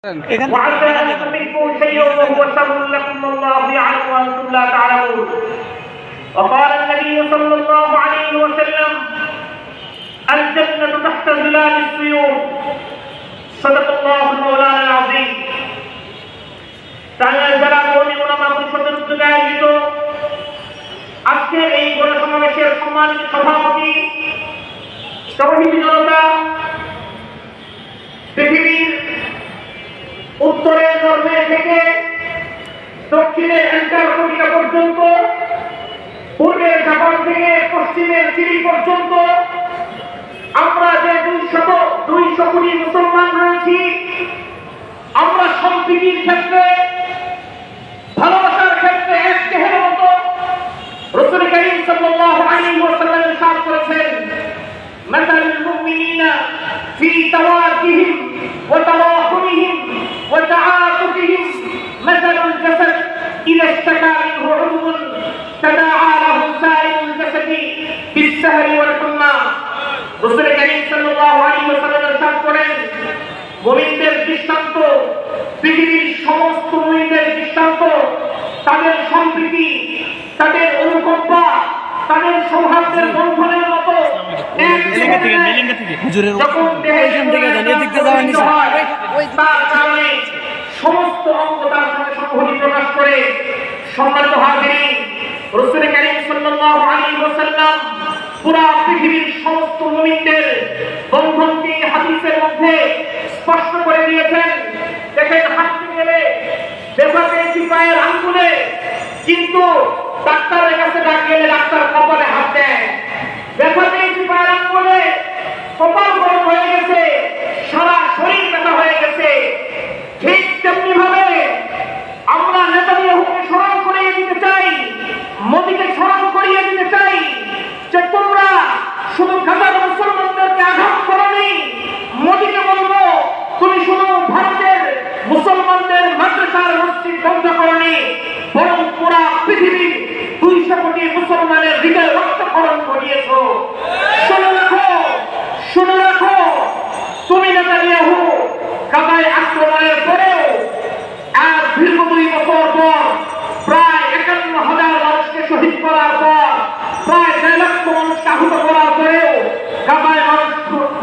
وعسى أن تحبوا شيئا وهو شر لكم والله يعلم وأنتم لا تعلمون. وقال النبي صلى الله عليه وسلم: الجنة تحت ظلال السيوف. صدق الله المولانا العظيم. যারা কর্মী ওলামা পরিষদের উদ্যোগে আয়োজিত আজকের এই গণসমাবেশের সম্মানিত সভাপতি, তৌহিদি জনতা, পৃথিবীর উত্তরের নরওয়ে থেকে দক্ষিণের অ্যান্টার্কটিকা পর্যন্ত, পূর্বের জাপান থেকে পশ্চিমের চিলি পর্যন্ত আমরা যে 200 কোটি মুসলমান রয়েছি, আমরা সম্প্রীতির ক্ষেত্রে, ভালোবাসার ক্ষেত্রে এক দেহের মতো। রাসূল কারীম সাল্লাল্লাহু আলাইহি ওয়াসাল্লাম ইরশাদ করেছেন, মাসালুল মুমিনিনা ফি তাওয়াদ্দিহিম ওয়া তাওয়াহুমিহিম ওয়া তাআতুফিহিম মাসালুল জাসাদ ইযা ইশতাকা মিনহু উযবুন তাদাআ লাহু সাইরুল জাসাদি বিস-সাহরি ওয়াল হুম্মা। রাসূল কারীম সাল্লাল্লাহু আলাইহি ওয়াসাল্লাম ইরশাদ করেন, মুমিনদের দৃষ্টান্ত, পৃথিবীর সমস্ত মুমিনদের দৃষ্টান্ত, তাদের সম্প্রীতি, তাদের অনুকম্পা, তাদের সৌহার্দ্যের বন্ধনের মতো। সমস্ত অঙ্গ তার সাথে সংহতি প্রকাশ করে। সম্মানিত হাজিরিন, রাসূল কারীম সাল্লাল্লাহু আলাইহি ওয়াসাল্লাম পুরা পৃথিবীর সমস্ত মুমিনদের বন্ধনকে হাদিসের মধ্যে স্পষ্ট করে দিয়েছেন। দেখেন, হাঁটতে গেলে ব্যথা পেয়েছি পায়ের আঙ্গুলে, কিন্তু ডাক্তারের কাছে গেলে ডাক্তার কপালে হাত দেয়। ব্যথা পেয়েছি পায়ের আঙ্গুলে, কপাল গরম হয়ে গেছে, সারা শরীর ব্যথা হয়ে গেছে। ঠিক তেমনি ভাবে আমরা নেতানিয়াহুকে স্মরণ করিয়ে দিতে চাই, মোদিকে স্মরণ করিয়ে দিতে চাই যে তোমরা শুধু গাজার মুসলমানদেরকে আঘাত করোনি। মোদিকে বলবো, তুমি শুধু ভারতের মুসলমানদের মাদ্রাসার মসজিদ বন্ধ করোনি, বরং পুরা পৃথিবীর 200 কোটি মুসলমানের হৃদয় রক্তক্ষরণ করিয়েছ। শুনে রাখো, শুনে রাখো, তুমি নেতানিয়াহু গাজায় আক্রমণের পরেও আজ দীর্ঘ 2 বছর পর, প্রায় 51,000 মানুষকে শহীদ করার পর, প্রায় 1.5 লক্ষ মানুষকে আহত করার পরেও গাজায়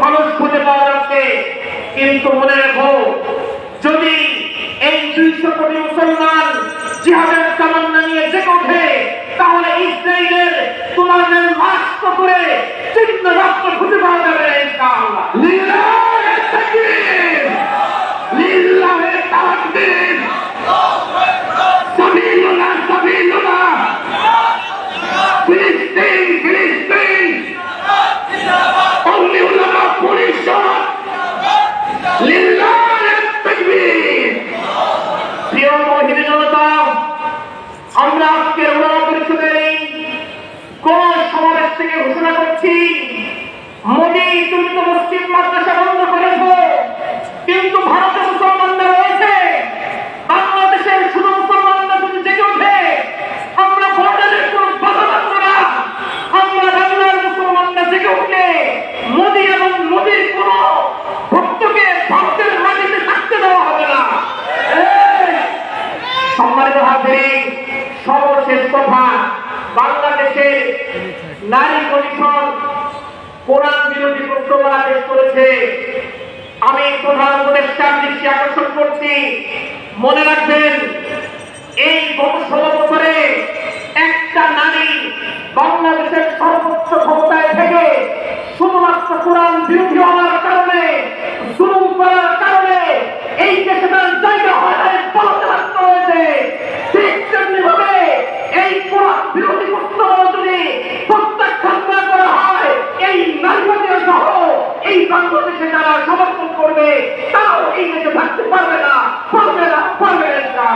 মানুষ খুঁজে পাওয়া যাচ্ছে। কিন্তু মনে রেখো, যদি এই 200 কোটি মুসলমান জিহাদের তামান্না নিয়ে জেগে ওঠে, তাহলে ইসরায়েলের তোমাদের মাস্ত করে চিহ্ন রাষ্ট্র খুঁজে পাওয়া যাবে ইনশাআল্লাহ। লিল্লাহি তাকবীর, লিল্লাহি তাকবীর, সাবিলুল্লাহ, সাবিলুল্লাহ, ফিলিস্তিন, ফিলিস্তিন, অলি উলামা পরিষদ, লিল্লাহি তাকবীর। প্রিয় তৌহিদি জনতা, আমরা আজকের উলামা পরিষদের এই কোন সমাবেশ থেকে ঘোষণা করছি, মোদি তুমি তো মসজিদ মাদ্রাসা বন্ধ করেছ, কিন্তু ভারতে মুসলমানরা রয়েছে। বাংলাদেশের শুধু মুসলমানরা যদি জেগে ওঠে, আমরা বর্ডারের কোন বাধা মানব না। আমরা বাংলার মুসলমানরা জেগে উঠলে মোদি এবং মোদির কোন ভক্তকে ভারতের মাটিতে থাকতে দেওয়া হবে না। সম্মানিত হাজিরিন, সর্বশেষ কথা, বাংলাদেশের নারী কমিশন কোরআন বিরোধী প্রস্তাবনা পেশ করেছে। আমি প্রধান উপদেষ্টার দৃষ্টি আকর্ষণ করছি, মনে রাখবেন, এই গত 16 বছরে একটা নারী বাংলাদেশের সর্বোচ্চ ক্ষমতায় থেকে শুধুমাত্র কোরআন বিরোধী হওয়ার কারণে, জুলুম করার কারণে এই দেশে তার জায়গা হয় নাই, পালাতে বাধ্য হয়েছে। ঠিক তেমনি ভাবে এই কোরআন বিরোধী প্রস্তাবনা যদি প্রত্যাখ্যান না করা হয়, এই নারীবাদী সহ এই বাংলাদেশে যারা সমর্থন করবে, তারাও এই দেশে থাকতে পারবে না, পারবে না, পারবে না।